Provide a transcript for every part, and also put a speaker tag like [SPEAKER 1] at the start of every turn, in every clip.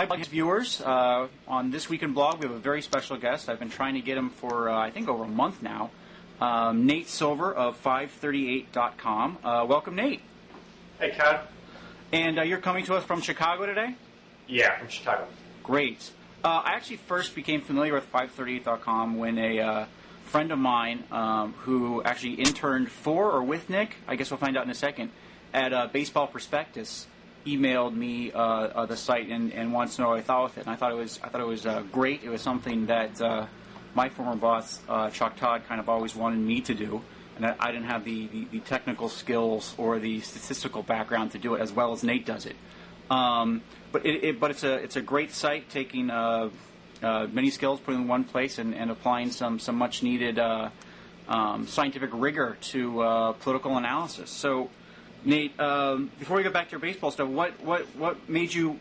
[SPEAKER 1] Hi, viewers. On This Week in Blog, we have a very special guest. I've been trying to get him for, I think, over a month now. Nate Silver of 538.com. Welcome, Nate.
[SPEAKER 2] Hey, Conn.
[SPEAKER 1] And you're coming to us from Chicago today?
[SPEAKER 2] Yeah, from Chicago.
[SPEAKER 1] Great. I actually first became familiar with 538.com when a friend of mine who actually interned for or with Nick, I guess we'll find out in a second, at Baseball Prospectus, emailed me the site and wants to know what I thought with it. And I thought it was great. It was something that my former boss Chuck Todd kind of always wanted me to do, and that I didn't have the technical skills or the statistical background to do it as well as Nate does it. But it's a great site, taking many skills, putting them in one place, and applying some much needed scientific rigor to political analysis. So, Nate, before we get back to your baseball stuff, what made you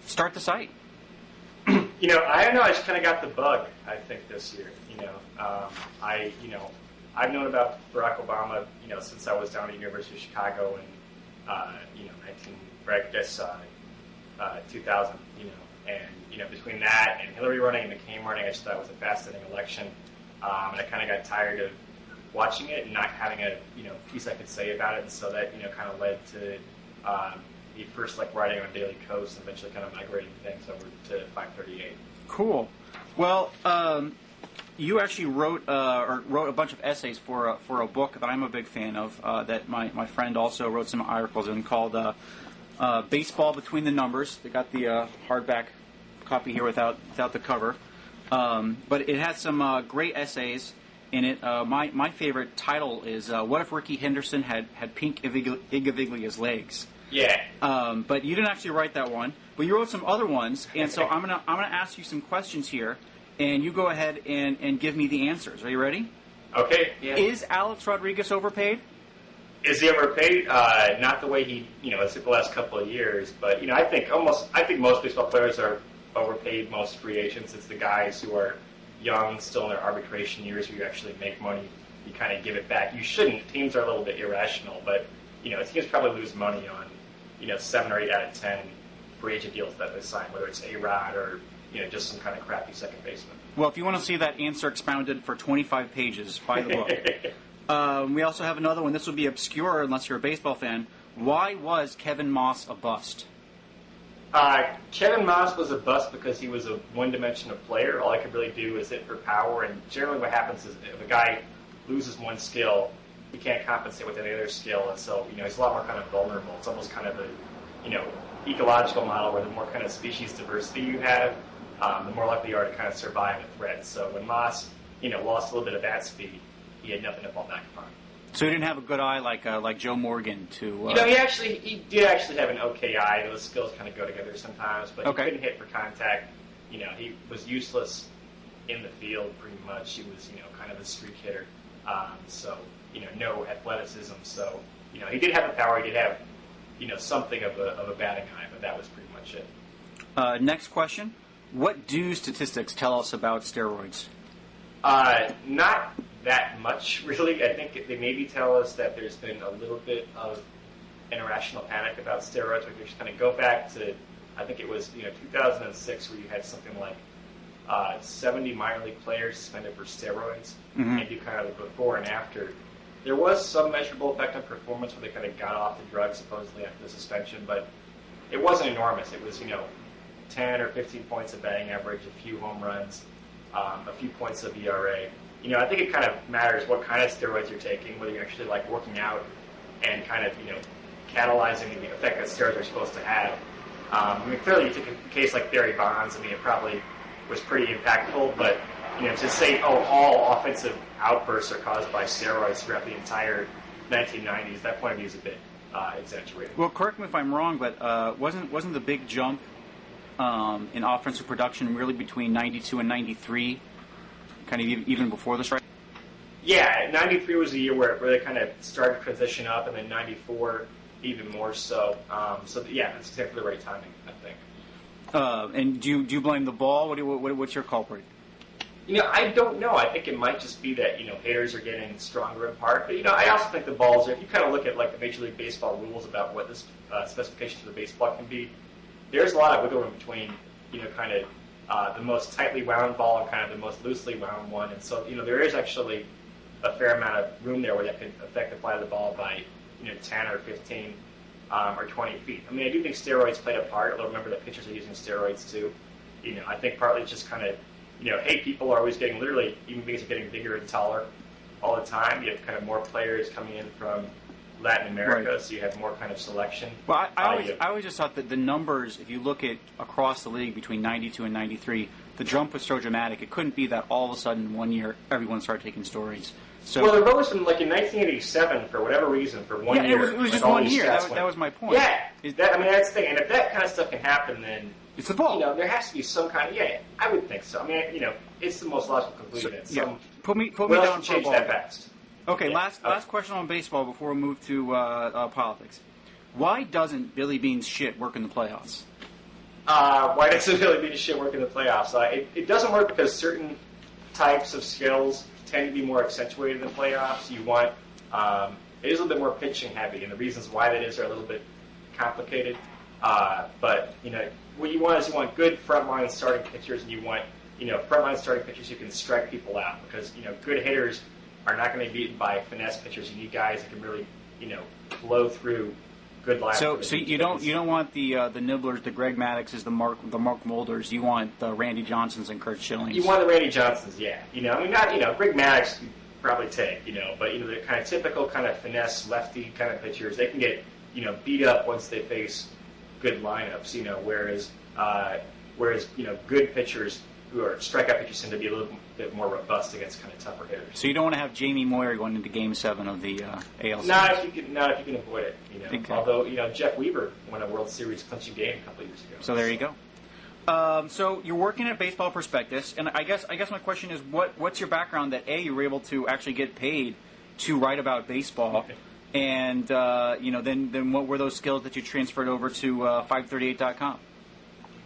[SPEAKER 1] start the site?
[SPEAKER 2] I don't know. I just kind of got the bug, I think, this year. I've known about Barack Obama, since I was down at the University of Chicago in, 2000, and, between that and Hillary running and McCain running, I just thought it was a fascinating election, and I kind of got tired of watching it and not having a piece I could say about it, and so that kind of led to me first writing on Daily Coast, and eventually kind of migrating things over to 538.
[SPEAKER 1] Cool. Well, you actually wrote a bunch of essays for a book that I'm a big fan of, that my friend also wrote some articles in, called Baseball Between the Numbers. They got the hardback copy here without the cover, but it has some great essays in it. My favorite title is "What if Ricky Henderson had pink Igaviglia's legs?"
[SPEAKER 2] Yeah.
[SPEAKER 1] But you didn't actually write that one, but you wrote some other ones, and so I'm gonna ask you some questions here, and you go ahead and give me the answers. Are you ready?
[SPEAKER 2] Okay. Yeah.
[SPEAKER 1] Is Alex Rodriguez overpaid?
[SPEAKER 2] Is he overpaid? Not the way he has the last couple of years, but I think most baseball players are overpaid. Most free agents, it's the guys who are young, still in their arbitration years, who you actually make money, you kind of give it back. You shouldn't. Teams are a little bit irrational, but teams probably lose money on 7 or 8 out of 10 free agent deals that they sign, whether it's A-Rod or just some kind of crappy second baseman.
[SPEAKER 1] Well, if you want to see that answer expounded for 25 pages, buy the book. We also have another one. This will be obscure unless you're a baseball fan. Why was Kevin Moss a bust?
[SPEAKER 2] Kevin Moss was a bust because he was a one-dimensional player. All I could really do is hit for power, and generally what happens is if a guy loses one skill, he can't compensate with any other skill, and so he's a lot more kind of vulnerable. It's almost kind of a ecological model where the more kind of species diversity you have, the more likely you are to kind of survive a threat. So when Moss lost a little bit of bat speed, he had nothing to fall back upon.
[SPEAKER 1] So he didn't have a good eye like Joe Morgan to.
[SPEAKER 2] He did actually have an okay eye. Those skills kind of go together sometimes, but
[SPEAKER 1] okay.
[SPEAKER 2] He couldn't hit for contact. He was useless in the field pretty much. He was kind of a streak hitter. So no athleticism. So he did have the power. He did have something of a batting eye, but that was pretty much it.
[SPEAKER 1] Next question: what do statistics tell us about steroids?
[SPEAKER 2] Not that much, really. I think they maybe tell us that there's been a little bit of an irrational panic about steroids. We can just kind of go back to, I think it was 2006, where you had something like 70 minor league players suspended for steroids, and you kind of the before and after. There was some measurable effect on performance where they kind of got off the drug supposedly after the suspension, but it wasn't enormous. It was 10 or 15 points of batting average, a few home runs, a few points of ERA. I think it kind of matters what kind of steroids you're taking, whether you're actually working out and kind of catalyzing the effect that steroids are supposed to have. Clearly you take a case like Barry Bonds. It probably was pretty impactful, but to say all offensive outbursts are caused by steroids throughout the entire 1990s, that point of view is a bit exaggerated.
[SPEAKER 1] Well, correct me if I'm wrong, but wasn't the big jump in offensive production really between 92 and 93, kind of even before the strike?
[SPEAKER 2] Yeah, 93 was the year where they kind of started to transition up, and then 94 even more so. Yeah, that's exactly the right timing, I think.
[SPEAKER 1] And do you blame the ball? What's your culprit?
[SPEAKER 2] I don't know. I think it might just be that, hitters are getting stronger in part. But, I also think the balls, if you kind of look at, the Major League Baseball rules about what the specifications of the baseball can be, there's a lot of wiggle room between, kind of the most tightly wound ball and kind of the most loosely wound one. And so, there is actually a fair amount of room there where that could affect the flight of the ball by, 10 or 15 or 20 feet. I mean, I do think steroids played a part, although remember that pitchers are using steroids too. I think partly it's just kind of, hey, people are always getting, literally, even beings are getting bigger and taller all the time. You have kind of more players coming in from Latin America, right. So you have more kind of selection.
[SPEAKER 1] Well, I always just thought that the numbers, if you look at across the league between 92 and 93, the jump was so dramatic. It couldn't be that all of a sudden one year everyone started taking steroids. So,
[SPEAKER 2] well, there was some, like in 1987, for whatever reason, for 1 year.
[SPEAKER 1] It was just 1 year. That was my point.
[SPEAKER 2] Yeah. That's the thing. And if that kind of stuff can happen, then
[SPEAKER 1] it's the ball.
[SPEAKER 2] There has to be some kind of, I would think so. I mean, it's the most logical conclusion.
[SPEAKER 1] So, put me down for a ball.
[SPEAKER 2] Change that fast.
[SPEAKER 1] Okay, last question on baseball before we move to politics. Why doesn't Billy Bean's shit work in the playoffs?
[SPEAKER 2] Why doesn't Billy Bean's shit work in the playoffs? It doesn't work because certain types of skills tend to be more accentuated in the playoffs. You want it is a little bit more pitching heavy, and the reasons why that is are a little bit complicated. But what you want is good frontline starting pitchers, and you want frontline starting pitchers who can strike people out, because good hitters are not going to be beaten by finesse pitchers. You need guys that can really, blow through good lines.
[SPEAKER 1] So you don't want the Nibblers, the Greg Maddoxes, the Mark Mulders. You want the Randy Johnsons and Kurt Schillings.
[SPEAKER 2] You want the Randy Johnsons, yeah. Not Greg Maddox you probably take, but the kind of typical kind of finesse lefty kind of pitchers, they can get beat up once they face good lineups. Whereas good pitchers who are strikeout pitchers tend to be a little bit more robust against kind of tougher hitters.
[SPEAKER 1] So you don't want to have Jamie Moyer going into Game 7 of the ALCS?
[SPEAKER 2] Not if you can avoid it.
[SPEAKER 1] Exactly.
[SPEAKER 2] Although Jeff Weaver won a World Series clinching game a couple of years ago.
[SPEAKER 1] So there you go. So you're working at Baseball Prospectus, and I guess my question is, what's your background that you were able to actually get paid to write about baseball, and then what were those skills that you transferred over to 538.com?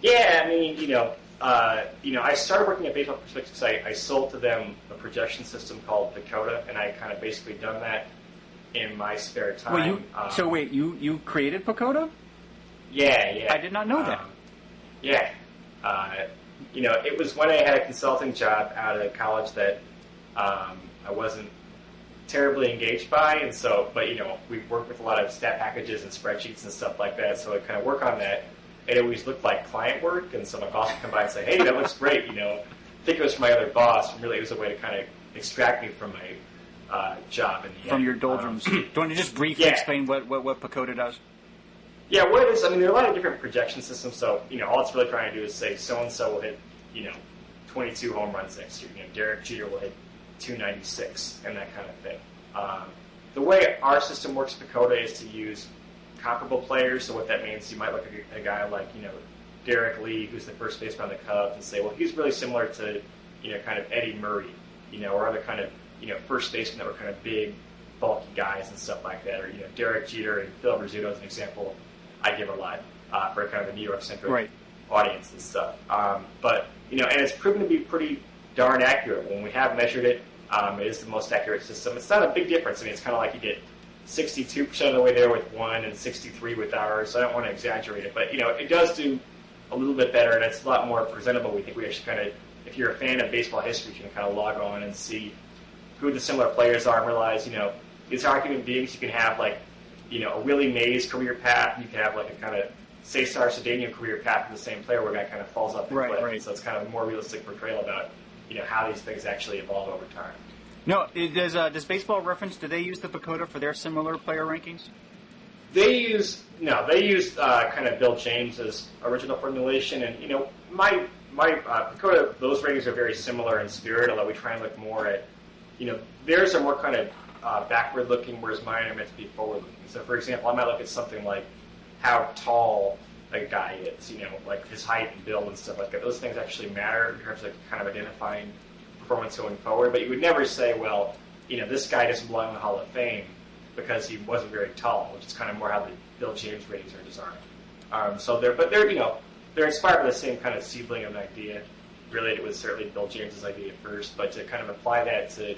[SPEAKER 2] Yeah, I mean, I started working at Baseball Prospectus because I sold to them a projection system called Dakota, and I kind of basically done that in my spare time.
[SPEAKER 1] Well, you created Pacoda?
[SPEAKER 2] Yeah.
[SPEAKER 1] I did not know that.
[SPEAKER 2] Yeah. It was when I had a consulting job out of college that I wasn't terribly engaged by, and so, but we worked with a lot of stat packages and spreadsheets and stuff like that, so I kind of work on that. It always looked like client work, and so my boss would come by and say, "Hey, that looks great." I think it was from my other boss, and really it was a way to kind of extract me from my job in the
[SPEAKER 1] from
[SPEAKER 2] end.
[SPEAKER 1] your doldrums. Do you want to just briefly explain what Pacoda does?
[SPEAKER 2] Yeah, what it is, I mean, there are a lot of different projection systems, so, all it's really trying to do is say so-and-so will hit, 22 home runs next year. Derek Jeter will hit 296, and that kind of thing. The way our system works, Pacoda, is to use comparable players. So what that means, you might look at a guy like, Derek Lee, who's the first baseman on the Cubs, and say, well, he's really similar to, kind of Eddie Murray, or other kind of, first basemen that were kind of big, bulky guys and stuff like that. Or, Derek Jeter and Phil Rizzuto as an example, I give a lot for kind of a New York-centric audience and stuff. But, and it's proven to be pretty darn accurate. When we have measured it, it is the most accurate system. It's not a big difference. I mean, it's kind of like you get 62% of the way there with one and 63% with ours, so I don't want to exaggerate it. But, it does do a little bit better, and it's a lot more presentable. We think we actually kind of, if you're a fan of baseball history, you can kind of log on and see who the similar players are and realize, these are human beings. You can have, like, a Willie Mays career path. You can have, like, a kind of Cesar Cedeno career path of the same player where a guy kind of falls off the cliff. Right. So it's kind of a more realistic portrayal about, how these things actually evolve over time.
[SPEAKER 1] No, does Baseball Reference, do they use the Pacoda for their similar player rankings?
[SPEAKER 2] They use kind of Bill James's original formulation, and my Pacoda, those ratings are very similar in spirit, although we try and look more at, theirs are more kind of backward looking, whereas mine are meant to be forward looking. So, for example, I might look at something like how tall a guy is, like his height and build and stuff like that. Those things actually matter in terms of kind of identifying performance going forward, but you would never say, well, this guy doesn't belong in the Hall of Fame because he wasn't very tall, which is kind of more how the Bill James ratings are designed. They're inspired by the same kind of seedling of an idea. Really, it was certainly Bill James's idea first, but to kind of apply that to,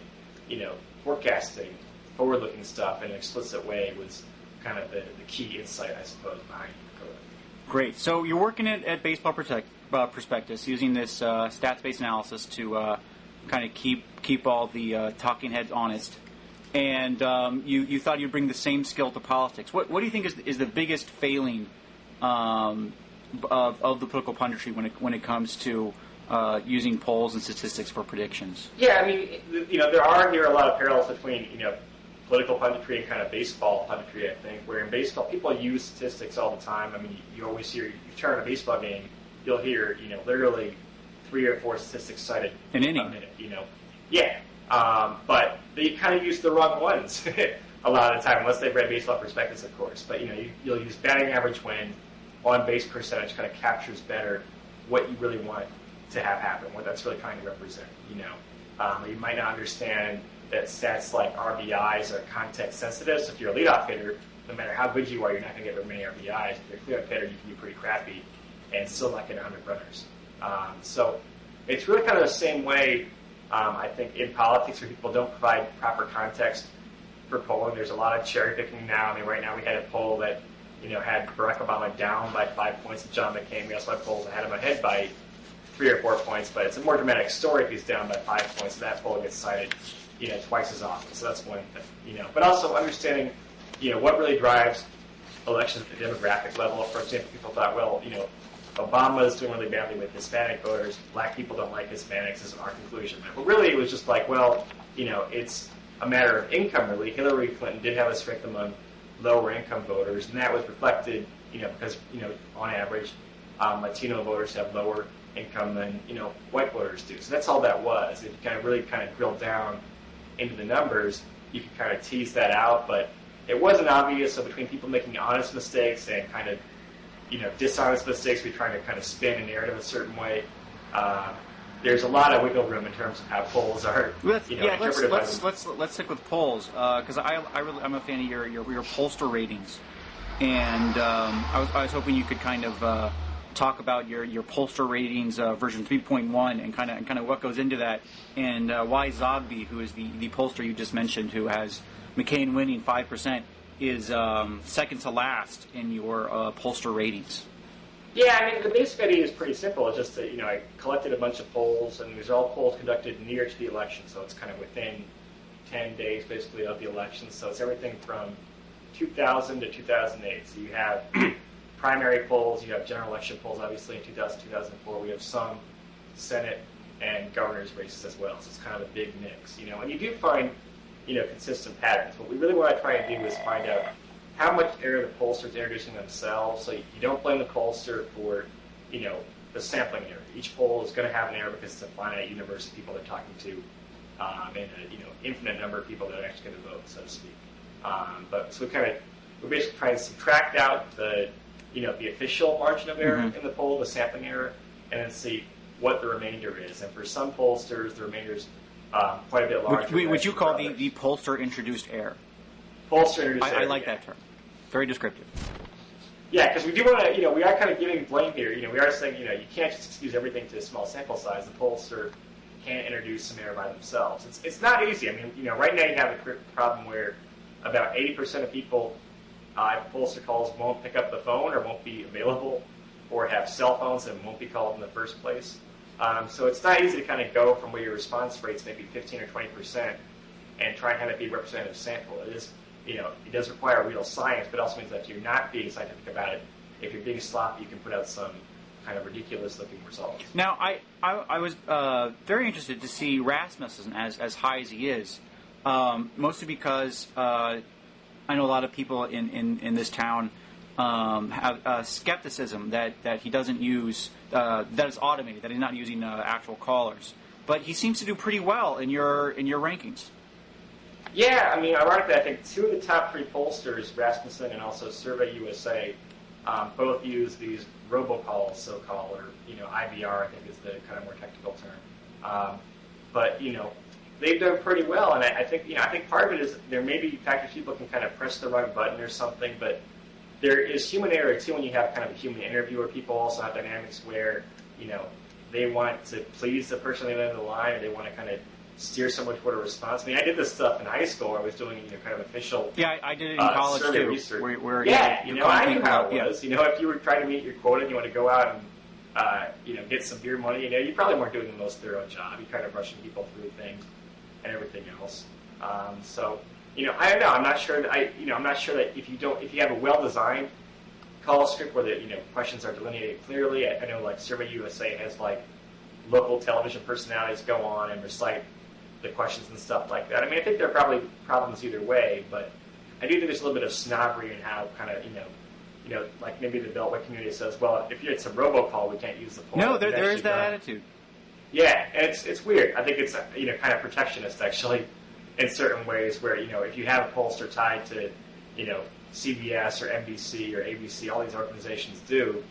[SPEAKER 2] forecasting, forward-looking stuff in an explicit way was kind of the key insight, I suppose, behind Dakota.
[SPEAKER 1] Great. So you're working at Baseball Prospectus using this stats-based analysis to kind of keep all the talking heads honest. And you thought you'd bring the same skill to politics. What do you think is the biggest failing of the political punditry when it comes to using polls and statistics for predictions?
[SPEAKER 2] Yeah, I mean, there are here a lot of parallels between, political punditry and kind of baseball punditry, I think, where in baseball, people use statistics all the time. I mean, you always hear, you turn on a baseball game, you'll hear, literally 3 or 4 statistics cited
[SPEAKER 1] an inning.
[SPEAKER 2] A minute, Yeah, but they kind of use the wrong ones a lot of the time, unless they've read Baseball Prospectus, of course. But, you'll use batting average when on-base percentage kind of captures better what you really want to have happen, what that's really trying to represent, You might not understand that stats like RBIs are context sensitive, so if you're a leadoff hitter, no matter how good you are, you're not going to get very many RBIs. If you're a cleanup hitter, you can be pretty crappy and still not get 100 runners. So it's really kind of the same way, I think, in politics where people don't provide proper context for polling. There's a lot of cherry picking now. I mean, right now we had a poll that, had Barack Obama down by 5 points and John McCain. We also had polls that had him ahead by 3 or 4 points, but it's a more dramatic story if he's down by 5 points. So that poll gets cited, twice as often. So that's one thing, But also understanding, what really drives elections at the demographic level. For example, people thought, well, Obama is doing really badly with Hispanic voters. Black people don't like Hispanics is our conclusion. But really, it was just like, well, it's a matter of income, really. Hillary Clinton did have a strength among lower income voters, and that was reflected, because, on average, Latino voters have lower income than, white voters do. So that's all that was. If you kind of really drill down into the numbers, you can kind of tease that out, but it wasn't obvious. So between people making honest mistakes and kind of, dishonest mistakes, we're trying to kind of spin a narrative a certain way. There's a lot of wiggle room in terms of how polls are. Interpreted.
[SPEAKER 1] Let's stick with polls because I'm a fan of your pollster ratings, and I was hoping you could kind of talk about your pollster ratings version 3.1 and kind of what goes into that, and why Zogby, who is the pollster you just mentioned, who has McCain winning 5%, is second to last in your pollster ratings.
[SPEAKER 2] Yeah, I mean, the basic idea is pretty simple. It's just that, I collected a bunch of polls, and these are all polls conducted near to the election, so it's kind of within 10 days, basically, of the election. So it's everything from 2000 to 2008. So you have primary polls, you have general election polls, obviously, in 2000, 2004. We have some Senate and governor's races as well, so it's kind of a big mix, And you do find, consistent patterns. What we really want to try and do is find out how much error the pollsters are introducing themselves, so you don't blame the pollster for, the sampling error. Each poll is going to have an error because it's a finite universe of people they're talking to, and a, infinite number of people that are actually going to vote, so to speak. But so we're basically trying to subtract out the official margin of error in the poll, the sampling error, and then see what the remainder is. And for some pollsters, the remainder is quite a bit larger.
[SPEAKER 1] Which you call the pollster-introduced error.
[SPEAKER 2] Pollster-introduced error.
[SPEAKER 1] I like that term. Very descriptive.
[SPEAKER 2] Yeah, because we do want to, we are kind of giving blame here. We are saying, you can't just excuse everything to a small sample size. The pollster can introduce some error by themselves. It's not easy. I mean, right now you have a problem where about 80% of people, if pollster calls, won't pick up the phone or won't be available, or have cell phones and won't be called in the first place. So it's not easy to kind of go from where your response rate's maybe 15 or 20% and try and have it be a representative sample. It is, it does require real science, but it also means that if you're not being scientific about it, if you're being sloppy, you can put out some kind of ridiculous-looking results.
[SPEAKER 1] Now, I was very interested to see Rasmussen as high as he is, mostly because I know a lot of people in this town have skepticism that he doesn't use, that is automated, that he's not using actual callers. But he seems to do pretty well in your rankings.
[SPEAKER 2] Yeah, I mean, ironically, I think 2 of the top 3 pollsters, Rasmussen and also Survey USA, both use these robocalls, so-called, or IVR, I think is the kind of more technical term. But they've done pretty well, and I think I think part of it is there may be factors people can kind of press the wrong button or something, but there is human error too when you have kind of a human interviewer. People also have dynamics where they want to please the person on the end of the line, or they want to kind of steer someone toward a response. I mean, I did this stuff in high school where I was doing kind of official.
[SPEAKER 1] Yeah, I did it in college too.
[SPEAKER 2] Research.
[SPEAKER 1] Where
[SPEAKER 2] yeah,
[SPEAKER 1] you
[SPEAKER 2] I knew how it was. Yeah. If you were trying to meet your quota and you want to go out and get some beer money, you probably weren't doing the most thorough job. You kind of rushing people through things and everything else. So I don't know. I'm not sure that I'm not sure that if you have a well-designed call script where the questions are delineated clearly. I know like Survey USA has like local television personalities go on and recite the questions and stuff like that. I mean, I think there are probably problems either way, but I do think there's a little bit of snobbery in how kind of like maybe the Beltway community says, well, if it's a robocall, we can't use the poll.
[SPEAKER 1] No, there is that attitude.
[SPEAKER 2] Yeah, and it's weird. I think it's kind of protectionist actually in certain ways where if you have a pollster tied to CBS or NBC or ABC, all these organizations do,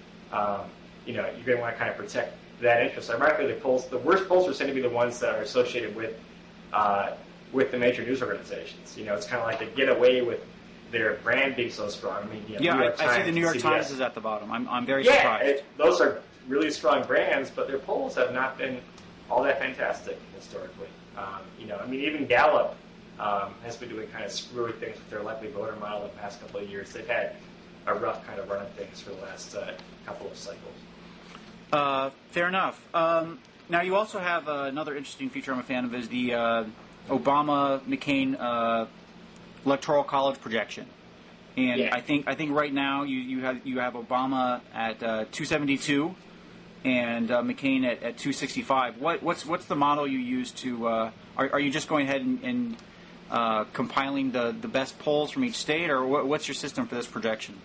[SPEAKER 2] you're going to want to kind of protect that interest. Ironically, the worst pollsters tend to be the ones that are associated with the major news organizations. It's kind of like they get away with their brand being so strong. I mean, New York Times,
[SPEAKER 1] I see the New York
[SPEAKER 2] CBS.
[SPEAKER 1] Times is at the bottom. I'm very surprised.
[SPEAKER 2] Those are really strong brands, but their polls have not been all that fantastic historically. Even Gallup has been doing kind of screwy things with their likely voter model the past couple of years. They've had a rough kind of run of things for the last couple of cycles.
[SPEAKER 1] Fair enough. Now, you also have another interesting feature I'm a fan of is the Obama-McCain Electoral College projection. And yeah. I think right now you have Obama at 272 and McCain at 265. What's the model you use to? Are you just going ahead and compiling the best polls from each state, or what's your system for this projection?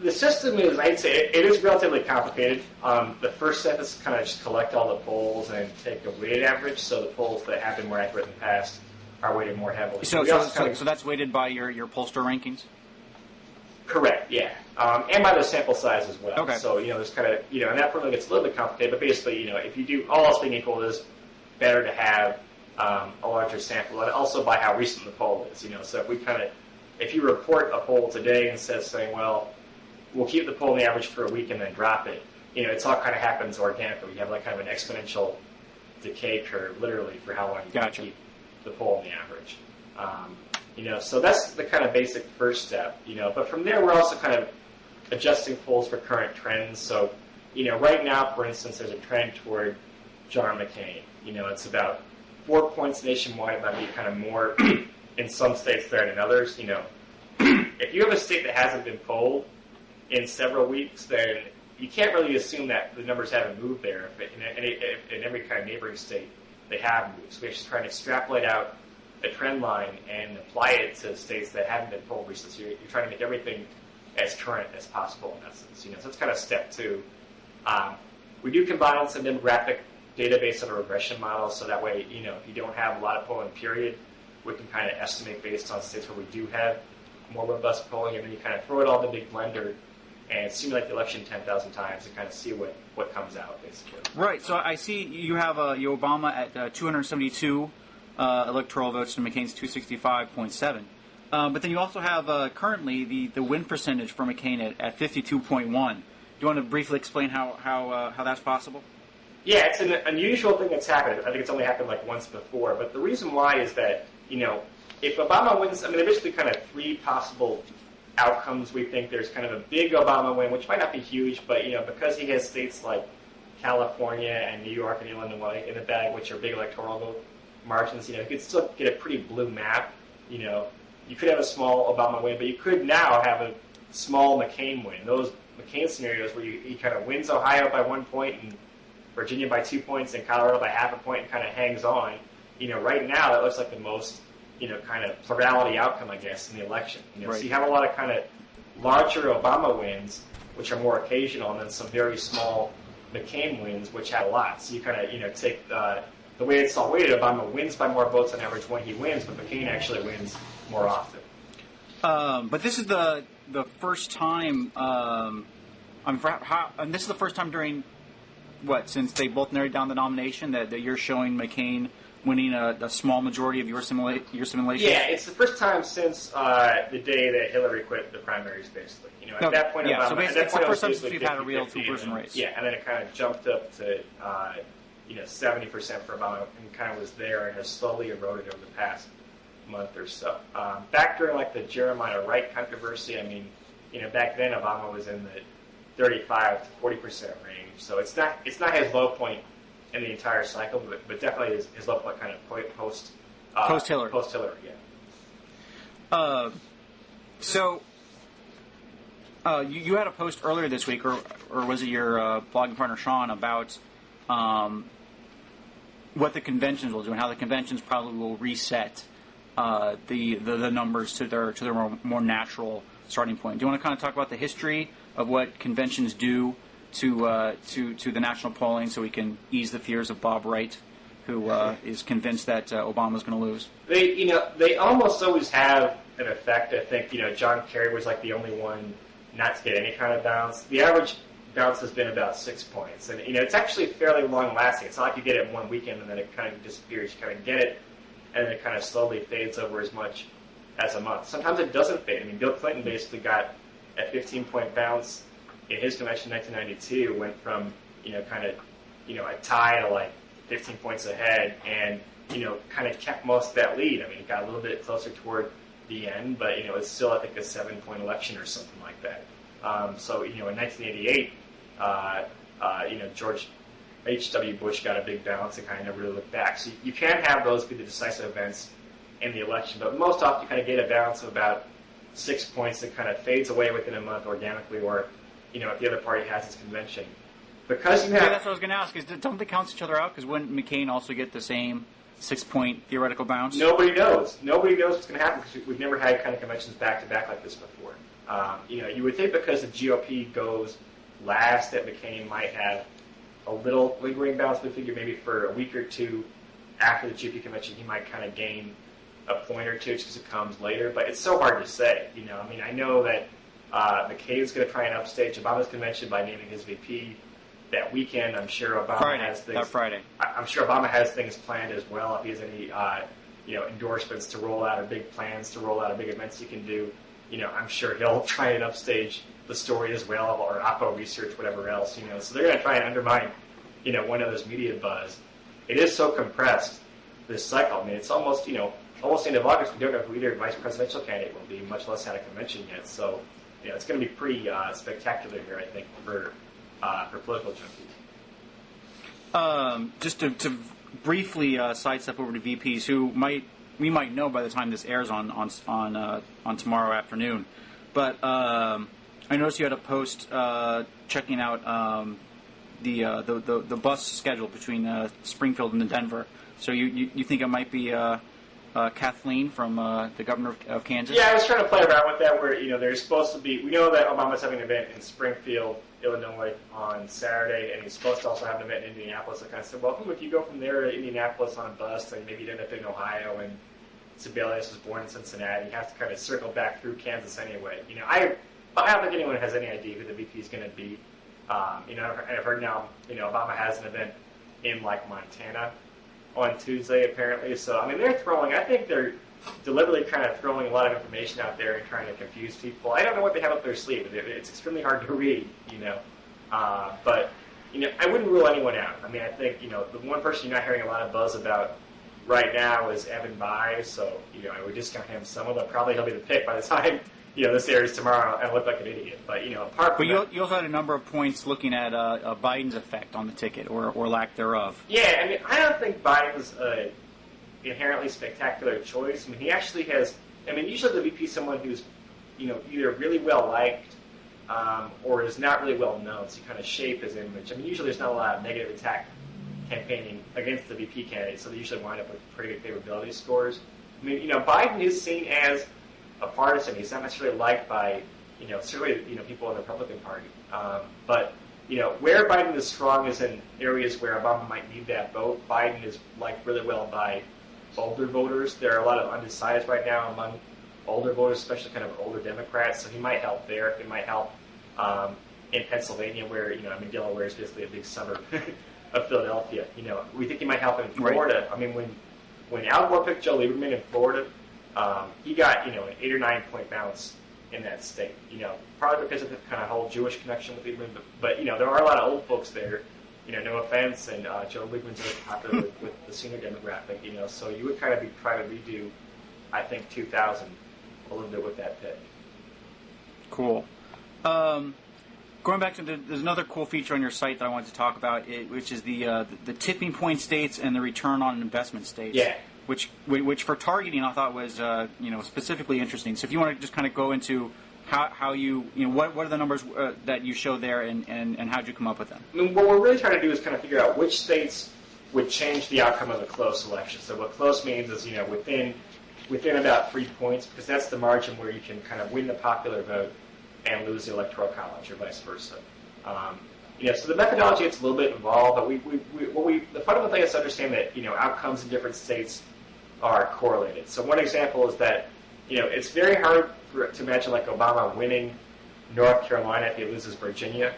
[SPEAKER 2] The system is, I'd say, it is relatively complicated. The first step is kind of just collect all the polls and take a weighted average, so the polls that have been more accurate in the past are weighted more heavily.
[SPEAKER 1] So that's weighted by your pollster rankings?
[SPEAKER 2] Correct, yeah. And by the sample size as well.
[SPEAKER 1] Okay.
[SPEAKER 2] So, there's kind of, and that probably gets a little bit complicated, but basically, if you do, all else being equal, it is better to have a larger sample, and also by how recent the poll is, So if you report a poll today and saying, well, we'll keep the poll in the average for a week and then drop it, it's all kind of happens organically. You have like kind of an exponential decay curve, literally, for how long you can keep the poll in the average. So that's the kind of basic first step, But from there, we're also kind of adjusting polls for current trends. So, right now, for instance, there's a trend toward John McCain. It's about 4 points nationwide. It might be kind of more in some states there than in others. If you have a state that hasn't been polled in several weeks, then you can't really assume that the numbers haven't moved there. If in every kind of neighboring state they have moved. So we have to try and extrapolate out a trend line and apply it to states that haven't been polled recently. So you're trying to make everything as current as possible in essence. So that's kind of step two. We do combine some demographic database and a regression model, so that way, if you don't have a lot of polling period, we can kind of estimate based on states where we do have more robust polling, and then you kind of throw it all in the big blender and simulate the election 10,000 times and kind of see what comes out, basically. Right.
[SPEAKER 1] So I see you have Obama at 272 electoral votes to McCain's 265.7. But then you also have currently the win percentage for McCain at 52.1. Do you want to briefly explain how that's possible?
[SPEAKER 2] Yeah, it's an unusual thing that's happened. I think it's only happened like once before. But the reason why is that, if Obama wins, there are basically kind of three possible outcomes. We think there's kind of a big Obama win, which might not be huge, but, because he has states like California and New York and Illinois in the bag, which are big electoral vote margins, you could still get a pretty blue map. You could have a small Obama win, but you could now have a small McCain win. Those McCain scenarios where he kind of wins Ohio by 1 point and Virginia by 2 points and Colorado by half a point and kind of hangs on. Right now that looks like the most, kind of plurality outcome, I guess, in the election.
[SPEAKER 1] Right.
[SPEAKER 2] So you have a lot of kind of larger Obama wins, which are more occasional, and then some very small McCain wins, which have a lot. So you kind of, take the way it's all weighted. Obama wins by more votes on average when he wins, but McCain actually wins more often.
[SPEAKER 1] But this is the first time. And this is the first time during since they both narrowed down the nomination that you're showing McCain winning a small majority of your simulation?
[SPEAKER 2] Yeah, it's the first time since the day that Hillary quit the primaries, basically. At that point,
[SPEAKER 1] yeah,
[SPEAKER 2] Obama,
[SPEAKER 1] so basically it's the first time since we've had a real two-person race.
[SPEAKER 2] Yeah, and then it kind of jumped up to 70% for Obama, and kind of was there and has slowly eroded over the past month or so. Back during like the Jeremiah Wright controversy, I mean, back then Obama was in the 35 to 40% range. So it's not his low point in the entire cycle, but definitely his low point kind of post
[SPEAKER 1] Hillary.
[SPEAKER 2] Post Hillary, yeah.
[SPEAKER 1] So you had a post earlier this week, or was it your blogging partner Sean, about what the conventions will do and how the conventions probably will reset the numbers to their more natural starting point. Do you want to kind of talk about the history of what conventions do to the national polling, so we can ease the fears of Bob Wright, who is convinced that Obama's going to lose?
[SPEAKER 2] They almost always have an effect. I think John Kerry was like the only one not to get any kind of bounce. The average bounce has been about 6 points, and it's actually fairly long lasting. It's not like you get it in one weekend and then it kind of disappears. You kind of get it, and then it kind of slowly fades over as much as a month. Sometimes it doesn't fade. I mean, Bill Clinton basically got a 15-point bounce in his convention in 1992. Went from a tie to like 15 points ahead, and kind of kept most of that lead. I mean, it got a little bit closer toward the end, but it's still, I think, a 7-point election or something like that. So in 1988, George H.W. Bush got a big bounce and kind of never really looked back. So you can have those be the decisive events in the election, but most often you kind of get a bounce of about 6 points that kind of fades away within a month organically, or if the other party has its convention. Because you have...
[SPEAKER 1] Yeah, that's what I was going to ask, is don't they cancel each other out? Because wouldn't McCain also get the same 6-point theoretical bounce?
[SPEAKER 2] Nobody knows. Nobody knows what's going to happen, because we've never had kind of conventions back-to-back like this before. You would think because the GOP goes last that McCain might have a little lingering bounce. We figure maybe for a week or two after the GOP convention he might kind of gain a point or two just because it comes later. But it's so hard to say. I know that McCain's going to try and upstage Obama's convention by naming his VP that weekend. I'm sure Obama has things.
[SPEAKER 1] That Friday.
[SPEAKER 2] I'm sure Obama has things planned as well. If he has any endorsements to roll out or big plans to roll out or big events he can do, I'm sure he'll try and upstage the story as well, or Oppo research, whatever else. So they're going to try and undermine one another's media buzz. It is so compressed, this cycle. I mean, it's almost almost end of August. We don't know who either vice presidential candidate will be, much less had a convention yet. So it's going to be pretty spectacular here, I think, for political junkies.
[SPEAKER 1] Just to briefly sidestep over to VPs who we might know by the time this airs on tomorrow afternoon. But I noticed you had a post checking out the bus schedule between Springfield and Denver. So you think it might be Kathleen from the governor of Kansas?
[SPEAKER 2] Yeah, I was trying to play around with that where, there's supposed to be, we know that Obama's having an event in Springfield, Illinois on Saturday, and he's supposed to also have an event in Indianapolis. I kind of said, well, if you go from there to Indianapolis on a bus, then maybe you'd end up in Ohio, and Sebelius was born in Cincinnati. You have to kind of circle back through Kansas anyway. I don't think anyone has any idea who the VP is going to be. I've heard now, Obama has an event in, like, Montana on Tuesday, apparently. So, I think they're deliberately kind of throwing a lot of information out there and trying to confuse people. I don't know what they have up their sleeve. It's extremely hard to read, But, I wouldn't rule anyone out. I think, the one person you're not hearing a lot of buzz about right now is Evan Bayh, so, I would discount him somewhat, but probably he'll be the pick by the time, this airs tomorrow, and I look like an idiot. But, apart from
[SPEAKER 1] that... But you also had a number of points looking at Biden's effect on the ticket, or lack thereof.
[SPEAKER 2] Yeah, I don't think Biden's inherently spectacular choice. He actually has... usually the VP is someone who's, either really well liked or is not really well known, so you kind of shape his image. Usually there's not a lot of negative attack campaigning against the VP candidate, so they usually wind up with pretty good favorability scores. Biden is seen as a partisan. He's not necessarily liked by, certainly, people in the Republican Party. But, where Biden is strong is in areas where Obama might need that vote. Biden is liked really well by older voters. There are a lot of undecideds right now among older voters, especially kind of older Democrats, so he might help there. It might help in Pennsylvania, where, Delaware is basically a big suburb of Philadelphia. We think he might help in Florida. Right. When Al Gore picked Joe Lieberman in Florida, he got, an 8 or 9 point bounce in that state. Probably because of the kind of whole Jewish connection with Lieberman. But there are a lot of old folks there no offense, and Joe Lieberman's very popular with the senior demographic, so you would kind of be trying to redo, I think, 2000 a little bit with that pick.
[SPEAKER 1] Cool. Going back to there's another cool feature on your site that I wanted to talk about, which is the tipping point states and the return on investment states.
[SPEAKER 2] Yeah.
[SPEAKER 1] Which for targeting I thought was specifically interesting. So if you want to just kind of go into how you what are the numbers that you show there and how did you come up with them?
[SPEAKER 2] I mean, what we're really trying to do is kind of figure out which states would change the outcome of a close election. So what close means is within about 3 points, because that's the margin where you can kind of win the popular vote and lose the electoral college, or vice versa. So the methodology it's a little bit involved, but the fundamental thing is to understand that outcomes in different states are correlated. So one example is that it's very hard to imagine like Obama winning North Carolina if he loses Virginia.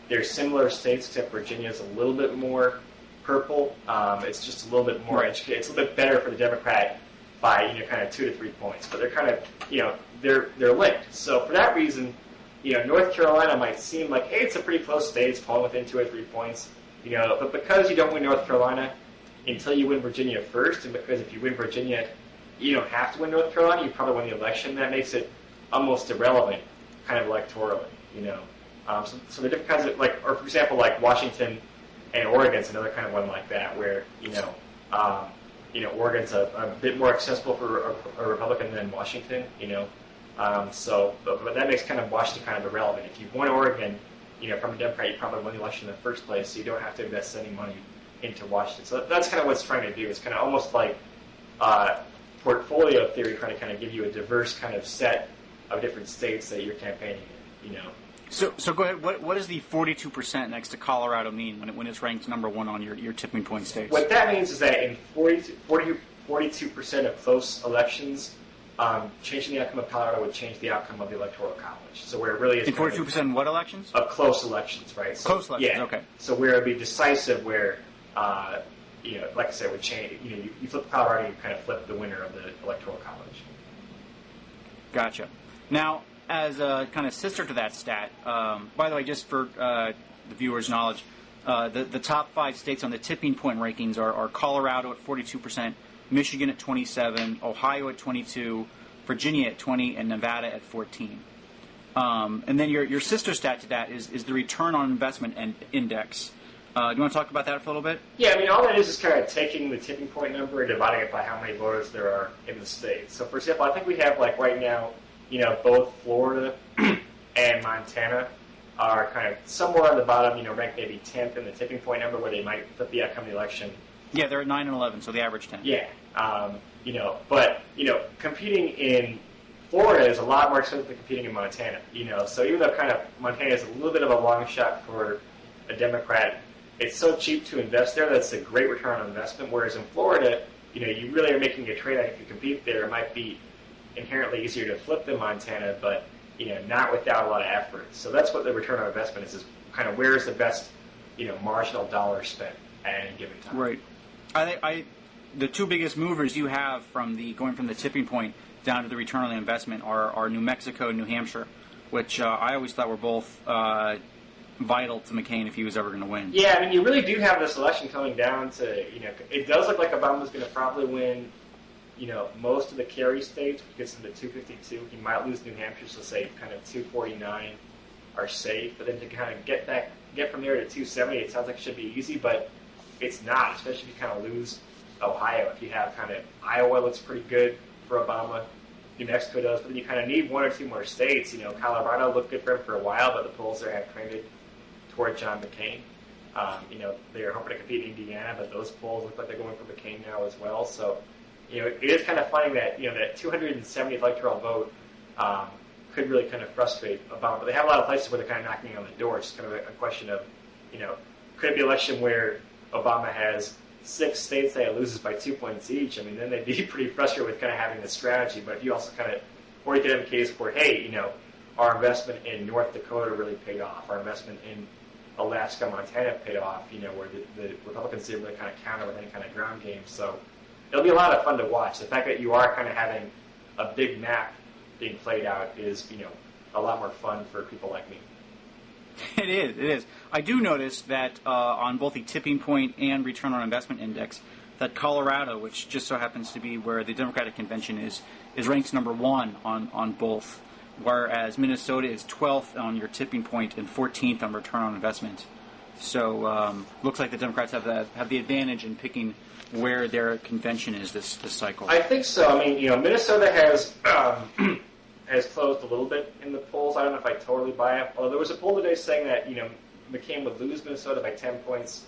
[SPEAKER 2] They're similar states, except Virginia is a little bit more purple. It's just a little bit more educated. It's a little bit better for the Democrat by kind of 2 to 3 points, but they're kind of they're linked. So for that reason, North Carolina might seem like, hey, it's a pretty close state. It's falling within 2 or 3 points, but because you don't win North Carolina until you win Virginia first, and because if you win Virginia, you don't have to win North Carolina, you probably win the election. That makes it almost irrelevant, kind of electorally, So the different kinds of or for example, like Washington and Oregon's another kind of one like that, where Oregon's a bit more accessible for a Republican than Washington, but that makes kind of Washington kind of irrelevant. If you won Oregon, from a Democrat, you probably won the election in the first place, so you don't have to invest any money into Washington. So that's kind of what it's trying to do. It's kind of almost like portfolio theory, trying to kind of give you a diverse kind of set of different states that you're campaigning in,
[SPEAKER 1] So go ahead. What does the 42% next to Colorado mean when it's ranked number one on your tipping point states?
[SPEAKER 2] What that means is that in 42% of close elections, changing the outcome of Colorado would change the outcome of the Electoral College. So where it really is...
[SPEAKER 1] In 42% what elections?
[SPEAKER 2] Of close elections, right? So,
[SPEAKER 1] close elections,
[SPEAKER 2] yeah.
[SPEAKER 1] Okay.
[SPEAKER 2] So where it would be decisive, where, like I said, it would change... You flip Colorado, you kind of flip the winner of the Electoral College.
[SPEAKER 1] Gotcha. Now, as a kind of sister to that stat, by the way, just for the viewers' knowledge, the top 5 states on the tipping point rankings are Colorado at 42%, Michigan at 27%, Ohio at 22%, Virginia at 20%, and Nevada at 14%. And then your sister stat to that is the return on investment index. Do you want to talk about that for a little bit?
[SPEAKER 2] Yeah, I mean, all that is kind of taking the tipping point number and dividing it by how many voters there are in the state. So, for example, I think we have, right now, both Florida and Montana are kind of somewhere on the bottom, ranked maybe 10th in the tipping point number where they might flip the outcome of the election.
[SPEAKER 1] Yeah, they're at 9 and 11, so the average 10.
[SPEAKER 2] Yeah, but competing in Florida is a lot more expensive than competing in Montana. So even though kind of Montana is a little bit of a long shot for a Democrat, it's so cheap to invest there that's a great return on investment. Whereas in Florida, you really are making a trade-off. If you compete there, it might be inherently easier to flip than Montana, but not without a lot of effort. So that's what the return on investment is kind of where is the best marginal dollar spent at any given time.
[SPEAKER 1] Right. The 2 biggest movers you have going from the tipping point down to the return on the investment are New Mexico and New Hampshire, which I always thought were both vital to McCain if he was ever going to win.
[SPEAKER 2] Yeah, I mean, you really do have this election coming down to, it does look like Obama's going to probably win, most of the carry states, which gets him to 252. He might lose New Hampshire, so say kind of 249 are safe. But then to kind of get from there to 270, it sounds like it should be easy, but it's not, especially if you kind of lose Ohio. If you have kind of Iowa looks pretty good for Obama, New Mexico does, but then you kind of need 1 or 2 more states. Colorado looked good for him for a while, but the polls there have trended toward John McCain. They're hoping to compete in Indiana, but those polls look like they're going for McCain now as well. So, it is kind of funny that, that 270th electoral vote could really kind of frustrate Obama. But they have a lot of places where they're kind of knocking on the door. It's kind of a question of, could it be an election where Obama has 6 states that he loses by 2 points each? I mean, then they'd be pretty frustrated with kind of having this strategy. But if you also or you could have a case where, hey, our investment in North Dakota really paid off. Our investment in Alaska, Montana paid off, where the Republicans didn't really kind of counter with any kind of ground game. So it'll be a lot of fun to watch. The fact that you are kind of having a big map being played out is, a lot more fun for people like me.
[SPEAKER 1] It is. It is. I do notice that on both the tipping point and return on investment index, that Colorado, which just so happens to be where the Democratic convention is ranked number 1 on both, whereas Minnesota is 12th on your tipping point and 14th on return on investment. So looks like the Democrats have the advantage in picking where their convention is this cycle.
[SPEAKER 2] I think so. I mean, Minnesota has has closed a little bit in the polls. I don't know if I totally buy it. Although there was a poll today saying that McCain would lose Minnesota by 10 points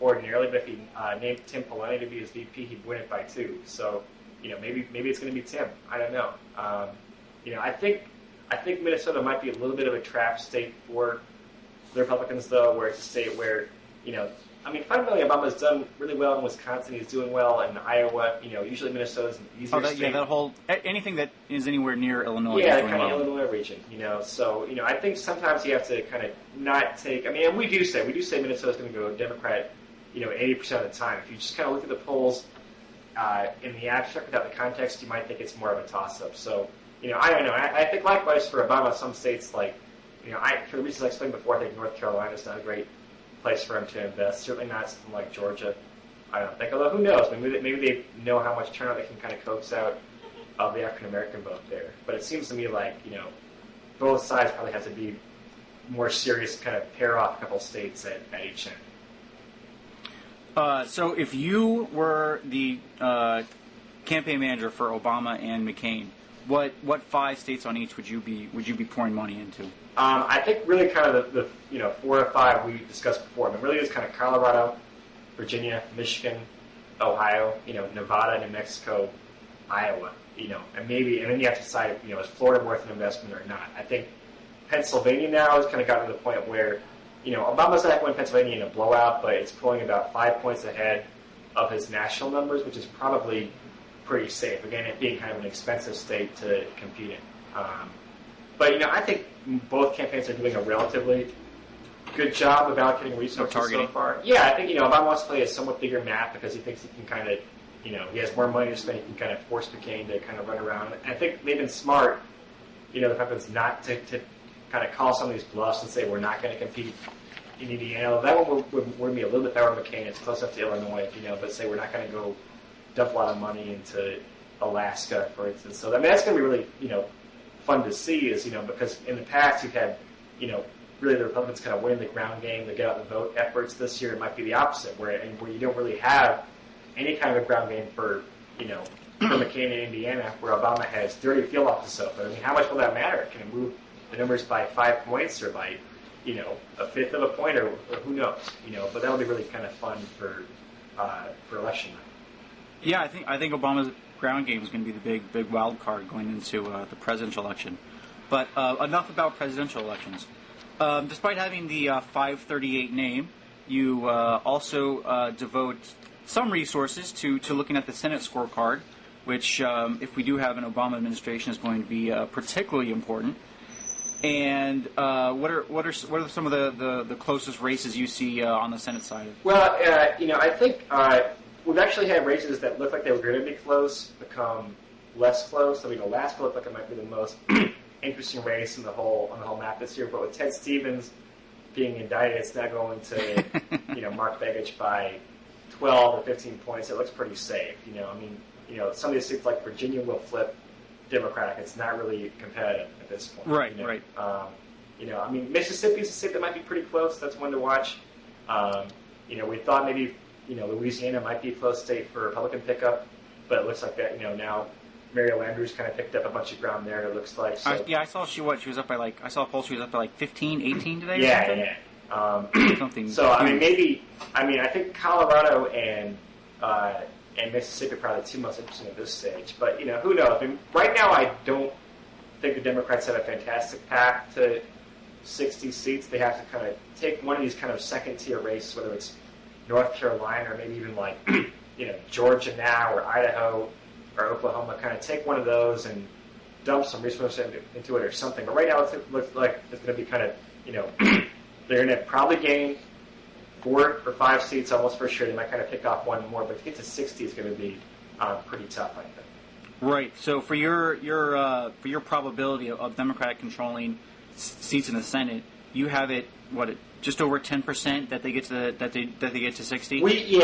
[SPEAKER 2] ordinarily, but if he named Tim Pawlenty to be his VP, he'd win it by 2. So maybe it's going to be Tim. I don't know. I think Minnesota might be a little bit of a trap state for the Republicans, though, where it's a state where fundamentally Obama's done really well in Wisconsin. He's doing well in Iowa. Usually Minnesota's an easier state.
[SPEAKER 1] Yeah, that whole anything that is anywhere near Illinois.
[SPEAKER 2] Yeah,
[SPEAKER 1] is doing
[SPEAKER 2] kind of
[SPEAKER 1] well.
[SPEAKER 2] Illinois region. So I think sometimes you have to kind of not take. And we do say Minnesota's going to go Democrat. 80% of the time. If you just kind of look at the polls in the abstract without the context, you might think it's more of a toss-up. So I don't know. I think likewise for Obama, some states like for the reasons I explained before, I think North Carolina is not a great place for him to invest. Certainly not something like Georgia. I don't think. Although who knows? Maybe they know how much turnout they can kind of coax out of the African American vote there. But it seems to me like both sides probably have to be more serious, kind of pair off a couple states at each end.
[SPEAKER 1] So if you were the campaign manager for Obama and McCain, what 5 states on each would you be pouring money into?
[SPEAKER 2] I think really kind of the 4 or 5 we discussed before. I mean, really it's kind of Colorado, Virginia, Michigan, Ohio, Nevada, New Mexico, Iowa, and then you have to decide, is Florida worth an investment or not? I think Pennsylvania now has kind of gotten to the point where, Obama's not going to win Pennsylvania in a blowout, but it's pulling about 5 points ahead of his national numbers, which is probably pretty safe. Again, it being kind of an expensive state to compete in. But I think both campaigns are doing a relatively good job of allocating resources so far. Yeah, I think Obama wants to play a somewhat bigger map because he thinks he can kind of, he has more money to spend. He can kind of force McCain to kind of run around. And I think they've been smart, the Republicans, not to kind of call some of these bluffs and say we're not going to compete in Indiana. That one would be a little bit better with McCain. It's close enough to Illinois, but say we're not going to go dump a lot of money into Alaska, for instance. So that's going to be really, fun to see is, because in the past you've had, really the Republicans kind of win the ground game, the get out the vote efforts. This year it might be the opposite, where you don't really have any kind of a ground game for McCain in Indiana, where Obama has 30 field offices open. I mean, how much will that matter? Can it move the numbers by 5 points or by, a fifth of a point, or who knows? But that'll be really kind of fun for election night.
[SPEAKER 1] Yeah, I think Obama's ground game is going to be the big wild card going into the presidential election. But enough about presidential elections. Despite having the 538 name, you also devote some resources to looking at the Senate scorecard, which, if we do have an Obama administration, is going to be particularly important. And what are some of the closest races you see on the Senate side?
[SPEAKER 2] Well, I think we've actually had races that look like they were going to be close become less close. So Alaska looked like it might be the most interesting race on the whole map this year. But with Ted Stevens being indicted, it's now going to Mark Begich by 12 or 15 points. It looks pretty safe. Some of these states like Virginia will flip Democratic. It's not really competitive at this point.
[SPEAKER 1] Right.
[SPEAKER 2] Mississippi's a state that might be pretty close. That's one to watch. We thought maybe Louisiana might be a close state for Republican pickup, but it looks like that. Now Mariel Andrews kind of picked up a bunch of ground there. It looks like. So.
[SPEAKER 1] I saw she was up by I saw a poll she was up by 15, 18 today.
[SPEAKER 2] Yeah.
[SPEAKER 1] Something.
[SPEAKER 2] So I think Colorado and Mississippi are probably the 2 most interesting at this stage. But who knows? Right now I don't think the Democrats have a fantastic path to 60 seats. They have to kind of take one of these kind of second tier races, whether it's North Carolina or maybe even like Georgia now or Idaho or Oklahoma. Kind of take one of those and dump some resources into it or something. But right now it looks like it's going to be kind of they're going to probably gain 4 or 5 seats almost for sure. They might kind of pick off one more, but to get to 60 is going to be pretty tough, I think.
[SPEAKER 1] Right. So for your probability of Democratic controlling seats in the Senate, you have it just over 10% that they get to that they get to 60.
[SPEAKER 2] We give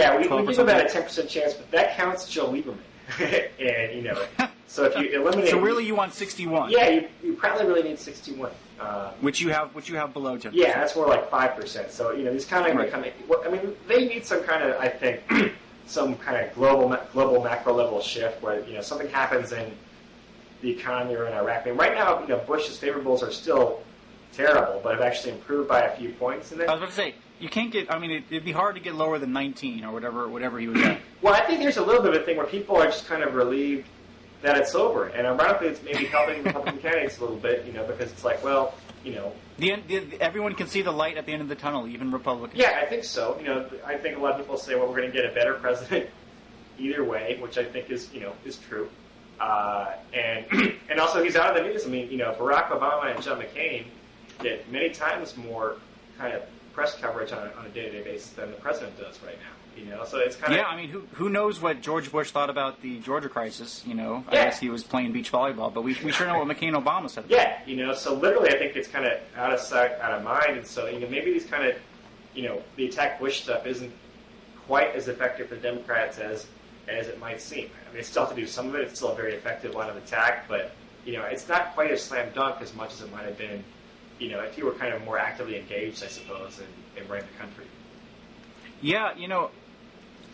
[SPEAKER 2] about a 10% chance, but that counts Joe Lieberman. And so if you eliminate,
[SPEAKER 1] so really you want 61.
[SPEAKER 2] Yeah, you probably really need 61.
[SPEAKER 1] Which you have below 10%.
[SPEAKER 2] Yeah, that's more like 5%. So these kind of I mean, they need some kind of, I think, some kind of global macro level shift where something happens in the economy or in Iraq. I mean, right now, Bush's favorables are still terrible, but have actually improved by a few points. And
[SPEAKER 1] I was about to say, you can't get. I mean, it'd be hard to get lower than 19 or whatever he was at.
[SPEAKER 2] Well, I think there's a little bit of a thing where people are just kind of relieved that it's over, and ironically, it's maybe helping Republican candidates a little bit, because it's like, well,
[SPEAKER 1] everyone can see the light at the end of the tunnel, even Republicans.
[SPEAKER 2] Yeah, I think so. I think a lot of people say, well, we're going to get a better president either way, which I think is true. And also he's out of the news. I mean, Barack Obama and John McCain get many times more kind of press coverage on a day-to-day basis than the president does right now. So it's kind of...
[SPEAKER 1] Yeah, I mean, who knows what George Bush thought about the Georgia crisis, I guess he was playing beach volleyball, but we sure know what McCain Obama said about it.
[SPEAKER 2] Yeah, so literally I think it's kind of out of sight, out of mind, and so, maybe these kind of, the attack Bush stuff isn't quite as effective for Democrats as it might seem. I mean, they still have to do some of it. It's still a very effective line of attack, but, it's not quite a slam dunk as much as it might have been, if you were kind of more actively engaged, I suppose, in running the country.
[SPEAKER 1] Yeah,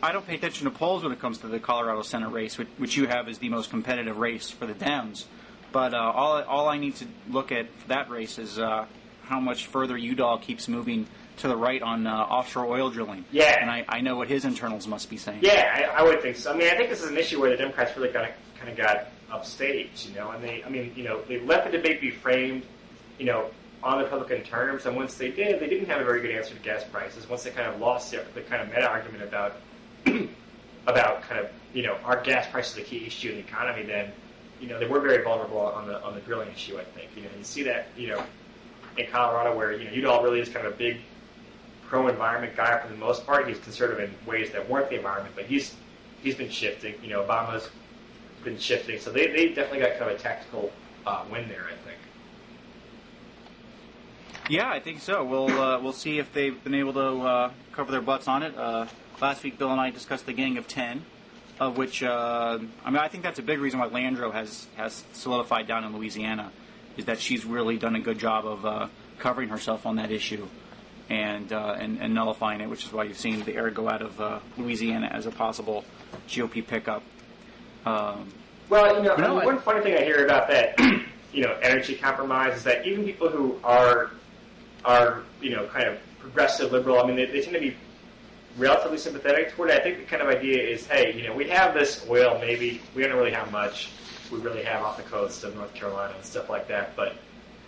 [SPEAKER 1] I don't pay attention to polls when it comes to the Colorado Senate race, which you have as the most competitive race for the Dems. But all I need to look at for that race is how much further Udall keeps moving to the right on offshore oil drilling. Yeah. And I know what his internals must be saying.
[SPEAKER 2] Yeah, I would think so. I mean, I think this is an issue where the Democrats really kind of got upstaged, and they let the debate be framed, on the Republican terms, and once they did, they didn't have a very good answer to gas prices. Once they kind of lost the kind of meta-argument about kind of, are gas prices the key issue in the economy, then, they were very vulnerable on the drilling issue, I think. You see that, in Colorado where, Udall really is kind of a big pro-environment guy for the most part. He's conservative in ways that weren't the environment, but he's been shifting. Obama's been shifting. So they definitely got kind of a tactical win there, I think.
[SPEAKER 1] Yeah, I think so. We'll see if they've been able to cover their butts on it. Last week, Bill and I discussed the Gang of 10, of which I think that's a big reason why Landrieu has solidified down in Louisiana, is that she's really done a good job of covering herself on that issue and nullifying it, which is why you've seen the air go out of Louisiana as a possible GOP pickup.
[SPEAKER 2] One funny thing I hear about that, energy compromise is that even people who are kind of progressive liberal, they tend to be relatively sympathetic toward it. I think the kind of idea is, hey, we have this oil, maybe, we don't really have much, we really have off the coast of North Carolina and stuff like that, but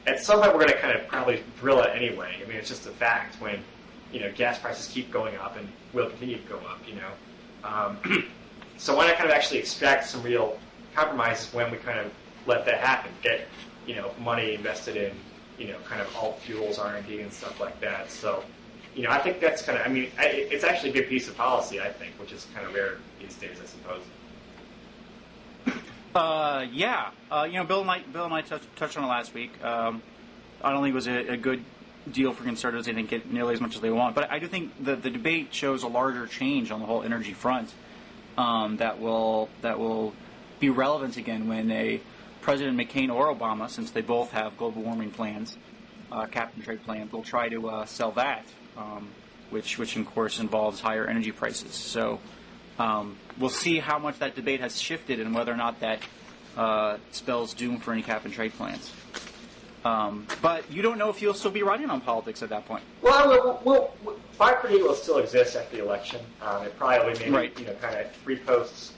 [SPEAKER 2] at some point we're going to kind of probably drill it anyway. It's just a fact when, gas prices keep going up and will continue to go up, So why not kind of actually extract some real compromises when we kind of let that happen, get, money invested in, kind of alt fuels, R&D and stuff like that. So, I think that's kind of, it's actually a good piece of policy, I think, which is kind of rare these days, I suppose. Bill and I touched on it last week. I don't think it was a good deal for conservatives. They didn't get nearly as much as they want. But I do think the debate shows a larger change on the whole energy front that will be relevant again when President McCain or Obama, since they both have global warming plans, cap and trade plans, will try to sell that, which of course involves higher energy prices. So we'll see how much that debate has shifted and whether or not that spells doom for any cap and trade plans. But you don't know if you'll still be running on politics at that point. Well, 538 will still exist after the election. It probably maybe kind of 3 posts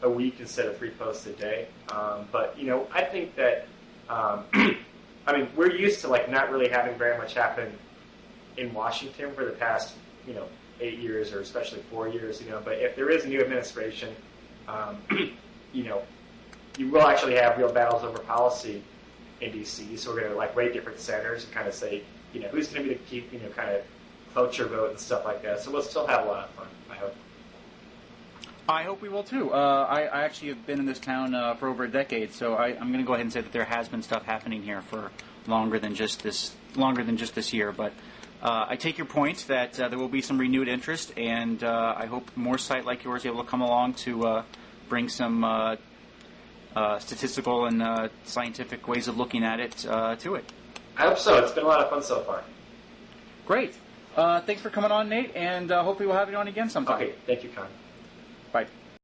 [SPEAKER 2] a week instead of 3 posts a day. But I think that we're used to not really having very much happen in Washington for the past 8 years or especially 4 years. But if there is a new administration, you will actually have real battles over policy in D.C. So we're going to rate different senators and kind of say who's going to be the key kind of cloture vote and stuff like that. So we'll still have a lot of fun, I hope.
[SPEAKER 1] I hope we will too. I actually have been in this town for over a decade, so I'm going to go ahead and say that there has been stuff happening here for longer than just this longer than just this year. But I take your point that there will be some renewed interest, and I hope more site like yours is able to come along to bring some statistical and scientific ways of looking at it to it.
[SPEAKER 2] I hope so. It's been a lot of fun so far.
[SPEAKER 1] Great. Thanks for coming on, Nate, and hopefully we'll have you on again sometime.
[SPEAKER 2] Okay, thank you, Conn.
[SPEAKER 1] Bye.